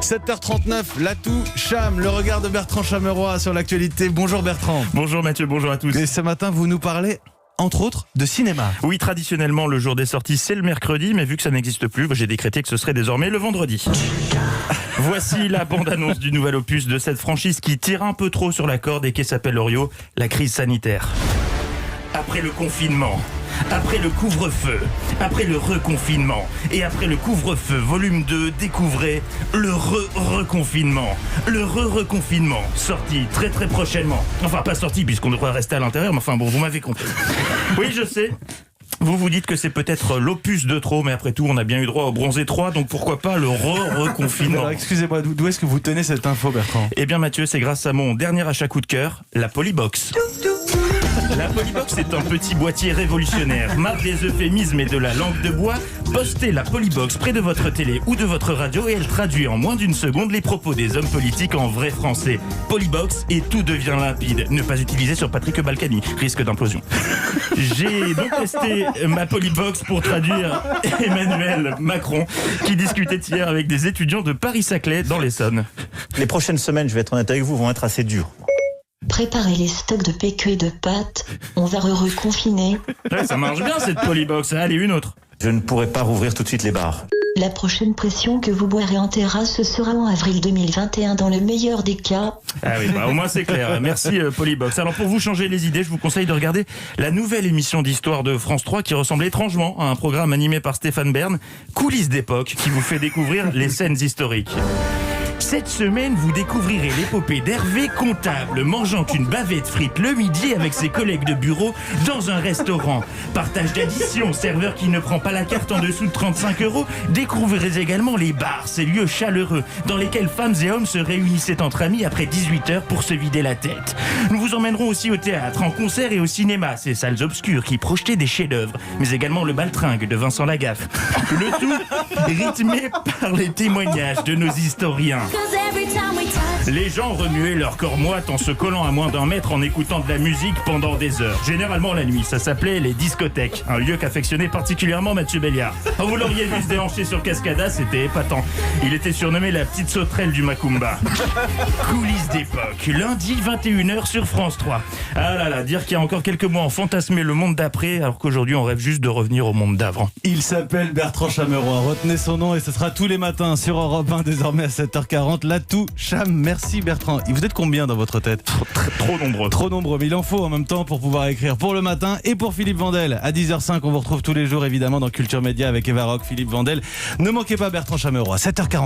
7h39, l'atout Cham, le regard de Bertrand Chameroy sur l'actualité. Bonjour Bertrand. Bonjour Mathieu, bonjour à tous. Et ce matin, vous nous parlez entre autres de cinéma. Oui, traditionnellement, le jour des sorties, c'est le mercredi, mais vu que ça n'existe plus, j'ai décrété que ce serait désormais le vendredi. Voici la bande-annonce du nouvel opus de cette franchise qui tire un peu trop sur la corde et qui s'appelle Loriot, la crise sanitaire. Après le confinement, après le couvre-feu, après le reconfinement et après le couvre-feu, volume 2, découvrez le reconfinement. Le reconfinement, sorti très très prochainement. Enfin, pas sorti puisqu'on devrait rester à l'intérieur, mais enfin bon, vous m'avez compris. Oui, je sais. Vous vous dites que c'est peut-être l'opus de trop, mais après tout, on a bien eu droit au Bronzé 3, donc pourquoi pas le reconfinement. Alors, excusez-moi, d'où est-ce que vous tenez cette info, Bertrand ? Eh bien Mathieu, c'est grâce à mon dernier achat coup de cœur, la Polybox. La Polybox est un petit boîtier révolutionnaire. Marre des euphémismes et de la langue de bois, postez la Polybox près de votre télé ou de votre radio et elle traduit en moins d'une seconde les propos des hommes politiques en vrai français. Polybox et tout devient limpide. Ne pas utiliser sur Patrick Balkany, risque d'implosion. J'ai donc testé ma Polybox pour traduire Emmanuel Macron qui discutait hier avec des étudiants de Paris-Saclay dans l'Essonne. Les prochaines semaines, je vais être honnête avec vous, vont être assez dures. Préparez les stocks de PQ et de pâtes, on va reconfiner. Ouais, ça marche bien cette Polybox, allez une autre. Je ne pourrai pas rouvrir tout de suite les bars. La prochaine pression que vous boirez en terrasse, ce sera en avril 2021 dans le meilleur des cas. Ah oui, au moins c'est clair. Merci Polybox. Alors pour vous changer les idées, je vous conseille de regarder la nouvelle émission d'histoire de France 3 qui ressemble étrangement à un programme animé par Stéphane Bern, Coulisses d'époque, qui vous fait découvrir les scènes historiques. Cette semaine, vous découvrirez l'épopée d'Hervé Comptable mangeant une bavette frite le midi avec ses collègues de bureau dans un restaurant. Partage d'addition, serveur qui ne prend pas la carte en dessous de 35 €. Découvrirez également les bars, ces lieux chaleureux dans lesquels femmes et hommes se réunissaient entre amis après 18h pour se vider la tête. Nous vous emmènerons aussi au théâtre, en concert et au cinéma, ces salles obscures qui projetaient des chefs-d'œuvre, mais également le baltringue de Vincent Lagaffe. Le tout rythmé par les témoignages de nos historiens. Les gens remuaient leur corps moite en se collant à moins d'un mètre en écoutant de la musique pendant des heures. Généralement la nuit, ça s'appelait les discothèques, un lieu qu'affectionnait particulièrement Mathieu Béliard. Quand vous l'auriez vu se déhancher sur Cascada, c'était épatant. Il était surnommé la petite sauterelle du Macumba. Coulisses d'époque, lundi 21h sur France 3. Ah là là, dire qu'il y a encore quelques mois on fantasmait le monde d'après, alors qu'aujourd'hui on rêve juste de revenir au monde d'avant. Il s'appelle Bertrand Chameroy, retenez son nom et ce sera tous les matins sur Europe 1 désormais à 7h40. L'atout Cham, merci Bertrand. Et vous êtes combien dans votre tête ? Trop nombreux. Trop nombreux, mais il en faut en même temps pour pouvoir écrire pour le matin et pour Philippe Vandel. À 10h05, on vous retrouve tous les jours évidemment dans Culture Média avec Eva Rock, Philippe Vandel. Ne manquez pas Bertrand Chameroy, 7h40.